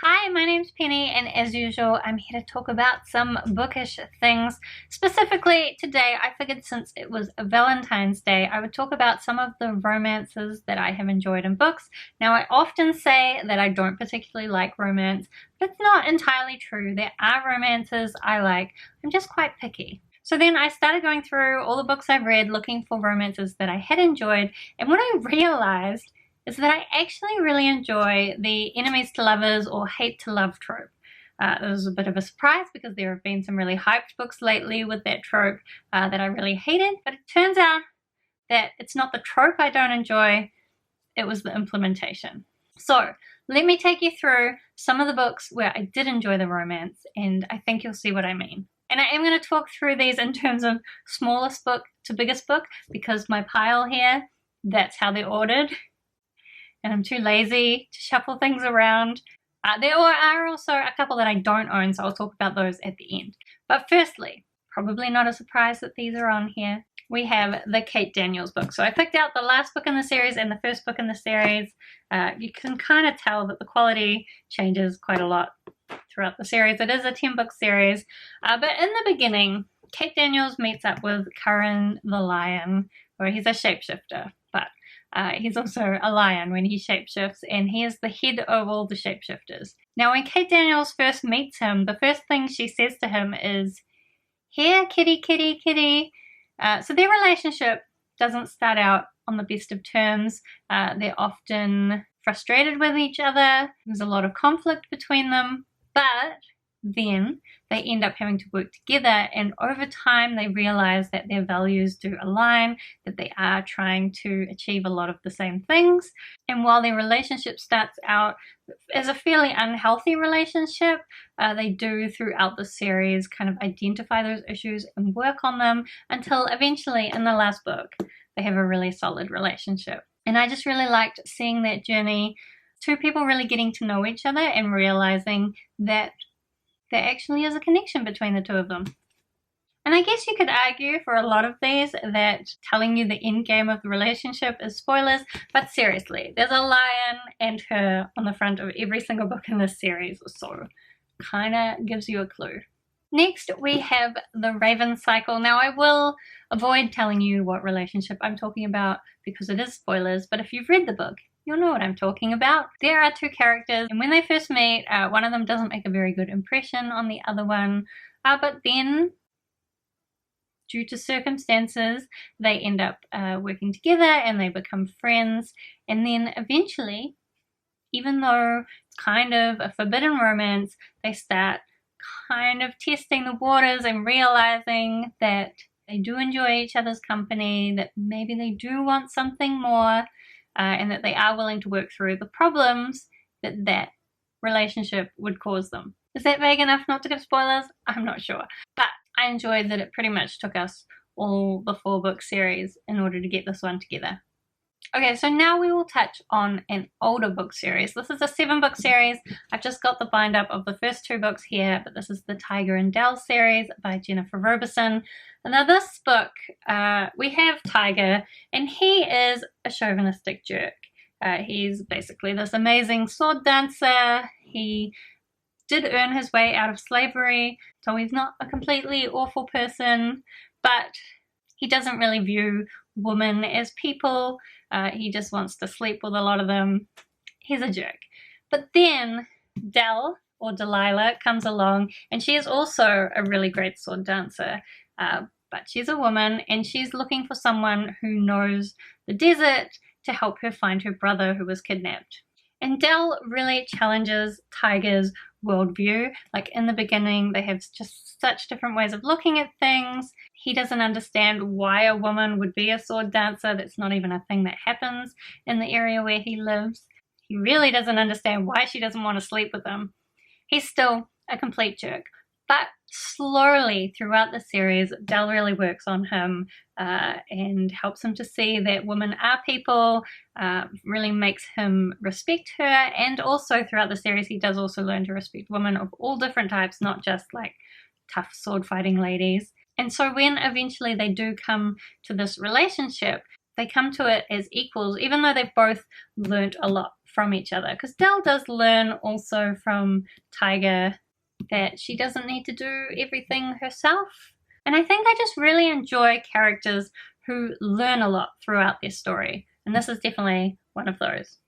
Hi, my name's Penny, and as usual, I'm here to talk about some bookish things. Specifically, today, I figured since it was Valentine's Day, I would talk about some of the romances that I have enjoyed in books. Now, I often say that I don't particularly like romance, but it's not entirely true. There are romances I like. I'm just quite picky. So then I started going through all the books I've read, looking for romances that I had enjoyed, and what I realized is that I actually really enjoy the enemies to lovers or hate to love trope. It was a bit of a surprise because there have been some really hyped books lately with that trope that I really hated, but it turns out that it's not the trope I don't enjoy, it was the implementation. So let me take you through some of the books where I did enjoy the romance, and I think you'll see what I mean. And I am going to talk through these in terms of smallest book to biggest book because my pile here, that's how they're ordered. And I'm too lazy to shuffle things around. There are also a couple that I don't own, so I'll talk about those at the end. But firstly, probably not a surprise that these are on here, we have the Kate Daniels book. So I picked out the last book in the series and the first book in the series. You can kind of tell that the quality changes quite a lot throughout the series. It is a 10-book series, but in the beginning, Kate Daniels meets up with Curran the Lion, where he's a shapeshifter, but he's also a lion when he shapeshifts, and he is the head of all the shapeshifters. Now, when Kate Daniels first meets him, the first thing she says to him is, "Here, kitty, kitty, kitty." So their relationship doesn't start out on the best of terms. They're often frustrated with each other. There's a lot of conflict between them, but then they end up having to work together, and over time they realize that their values do align, that they are trying to achieve a lot of the same things. And while their relationship starts out as a fairly unhealthy relationship, they do throughout the series kind of identify those issues and work on them until eventually in the last book they have a really solid relationship. And I just really liked seeing that journey, two people really getting to know each other and realizing that there actually is a connection between the two of them. And I guess you could argue for a lot of these that telling you the end game of the relationship is spoilers, but seriously, there's a lion and her on the front of every single book in this series, so kinda gives you a clue. Next, we have the Raven Cycle. Now, I will avoid telling you what relationship I'm talking about because it is spoilers, but if you've read the book, you'll know what I'm talking about. There are two characters, and when they first meet, one of them doesn't make a very good impression on the other one, but then, due to circumstances, they end up working together and they become friends, and then eventually, even though it's kind of a forbidden romance, they start kind of testing the waters and realizing that they do enjoy each other's company, that maybe they do want something more, and that they are willing to work through the problems that that relationship would cause them. Is that vague enough not to give spoilers? I'm not sure. But I enjoyed that it pretty much took us all the 4-book series in order to get this one together. Okay, so now we will touch on an older book series. This is a 7-book series. I've just got the bind up of the first 2 books here, but this is the Tiger and Dell series by Jennifer Roberson. And now this book, we have Tiger, and he is a chauvinistic jerk. He's basically this amazing sword dancer. He did earn his way out of slavery, so he's not a completely awful person, but he doesn't really view women as people. He just wants to sleep with a lot of them. He's a jerk. But then Dell, or Delilah, comes along, and she is also a really great sword dancer, but she's a woman, and she's looking for someone who knows the desert to help her find her brother who was kidnapped. And Dell really challenges Tiger's worldview. Like in the beginning, they have just such different ways of looking at things. He doesn't understand why a woman would be a sword dancer. That's not even a thing that happens in the area where he lives. He really doesn't understand why she doesn't want to sleep with him. He's still a complete jerk. But slowly throughout the series, Dell really works on him and helps him to see that women are people, really makes him respect her, and also throughout the series he does also learn to respect women of all different types, not just like tough sword fighting ladies. And so when eventually they do come to this relationship, they come to it as equals, even though they've both learnt a lot from each other, because Del does learn also from Tiger that she doesn't need to do everything herself. And I think I just really enjoy characters who learn a lot throughout their story, and this is definitely one of those.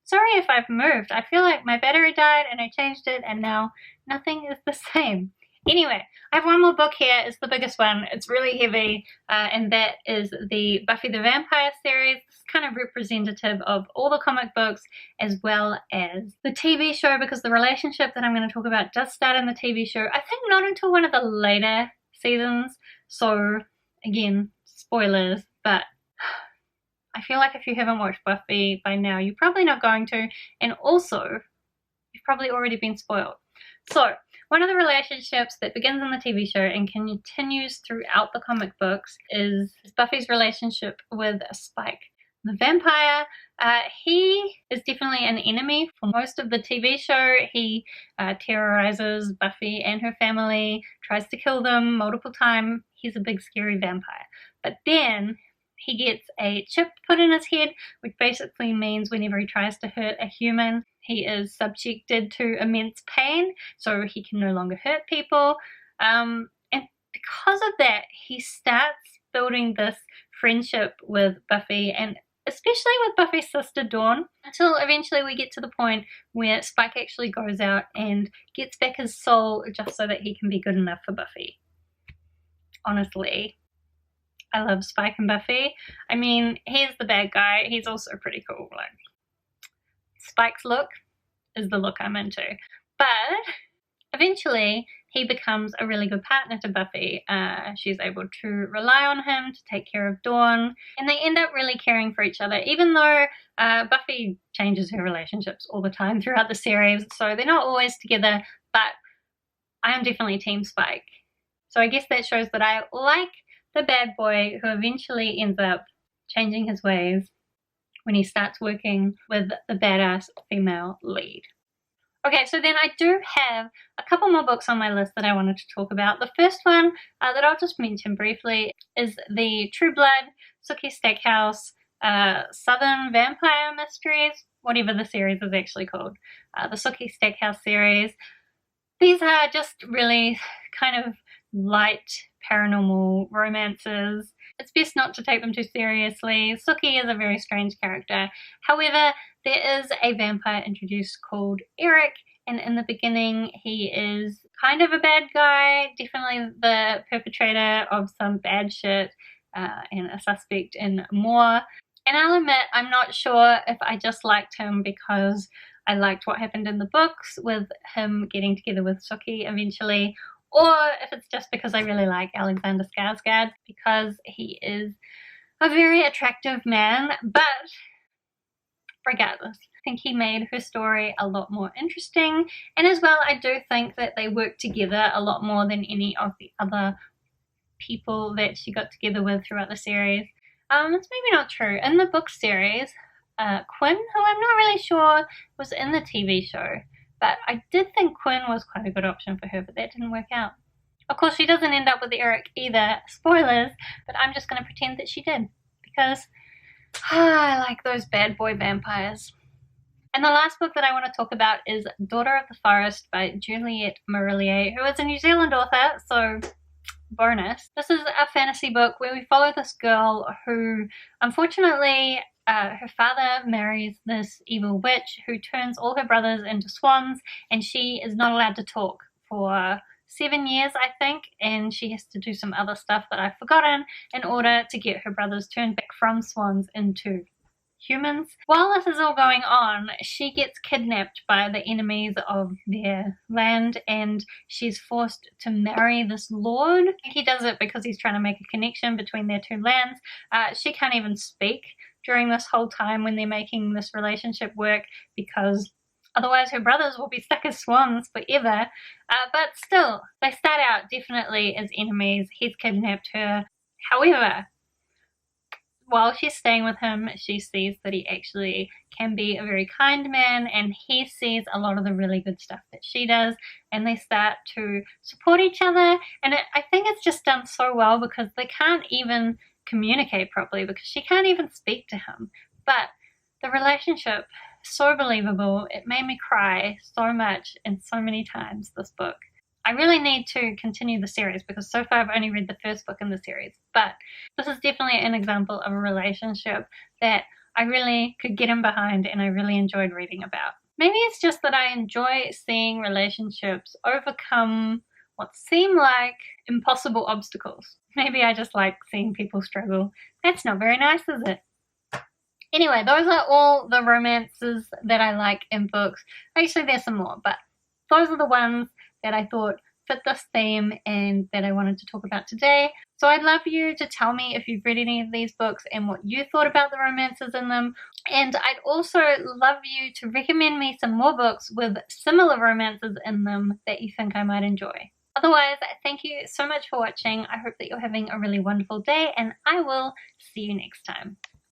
Sorry if I've moved. I feel like my battery died and I changed it and now nothing is the same. Anyway, I have one more book here. It's the biggest one. It's really heavy, and that is the Buffy the Vampire series. It's kind of representative of all the comic books as well as the TV show, because the relationship that I'm going to talk about does start in the TV show. I think not until one of the later seasons. So, again, spoilers, but I feel like if you haven't watched Buffy by now, you're probably not going to, and also, you've probably already been spoiled. So, one of the relationships that begins in the TV show and continues throughout the comic books is Buffy's relationship with Spike the vampire. He is definitely an enemy for most of the TV show. He terrorizes Buffy and her family, tries to kill them multiple times. He's a big scary vampire. But then he gets a chip put in his head, which basically means whenever he tries to hurt a human, he is subjected to immense pain, so he can no longer hurt people. And because of that, he starts building this friendship with Buffy, and especially with Buffy's sister Dawn, until eventually we get to the point where Spike actually goes out and gets back his soul just so that he can be good enough for Buffy. Honestly, I love Spike and Buffy. I mean, he's the bad guy. He's also pretty cool. Like, Spike's look is the look I'm into. But eventually, he becomes a really good partner to Buffy. She's able to rely on him to take care of Dawn, and they end up really caring for each other, even though Buffy changes her relationships all the time throughout the series, so they're not always together, but I am definitely Team Spike. So I guess that shows that I like the bad boy who eventually ends up changing his ways when he starts working with the badass female lead. Okay, so then I do have a couple more books on my list that I wanted to talk about. The first one that I'll just mention briefly is the True Blood, Sookie Stackhouse, Southern Vampire Mysteries, whatever the series is actually called, the Sookie Stackhouse series. These are just really kind of light paranormal romances. It's best not to take them too seriously. Sookie is a very strange character. However, there is a vampire introduced called Eric, and in the beginning he is kind of a bad guy, definitely the perpetrator of some bad shit, and a suspect in more. And I'll admit, I'm not sure if I just liked him because I liked what happened in the books with him getting together with Sookie eventually, or if it's just because I really like Alexander Skarsgård because he is a very attractive man. But regardless, I think he made her story a lot more interesting, and as well I do think that they work together a lot more than any of the other people that she got together with throughout the series. It's maybe not true. In the book series, Quinn, who I'm not really sure was in the TV show, but I did think Quinn was quite a good option for her, but that didn't work out. Of course, she doesn't end up with Eric either, spoilers, but I'm just going to pretend that she did, because I like those bad boy vampires. And the last book that I want to talk about is Daughter of the Forest by Juliette Marillier, who is a New Zealand author, so bonus. This is a fantasy book where we follow this girl who, unfortunately, her father marries this evil witch who turns all her brothers into swans, and she is not allowed to talk for 7 years, I think, and she has to do some other stuff that I've forgotten in order to get her brothers turned back from swans into humans. While this is all going on, she gets kidnapped by the enemies of their land, and she's forced to marry this lord. He does it because he's trying to make a connection between their two lands. She can't even speak during this whole time when they're making this relationship work, because otherwise her brothers will be stuck as swans forever. But still, they start out definitely as enemies. He's kidnapped her. However, while she's staying with him, she sees that he actually can be a very kind man, and he sees a lot of the really good stuff that she does, and they start to support each other. And I think it's just done so well because they can't even communicate properly because she can't even speak to him. But the relationship so believable. It made me cry so much and so many times, this book. I really need to continue the series because so far I've only read the first book in the series, but this is definitely an example of a relationship that I really could get in behind and I really enjoyed reading about. Maybe it's just that I enjoy seeing relationships overcome what seem like impossible obstacles. Maybe I just like seeing people struggle. That's not very nice, is it? Anyway, those are all the romances that I like in books. Actually, there's some more, but those are the ones that I thought fit this theme and that I wanted to talk about today. So I'd love you to tell me if you've read any of these books and what you thought about the romances in them. And I'd also love you to recommend me some more books with similar romances in them that you think I might enjoy. Otherwise, thank you so much for watching. I hope that you're having a really wonderful day, and I will see you next time.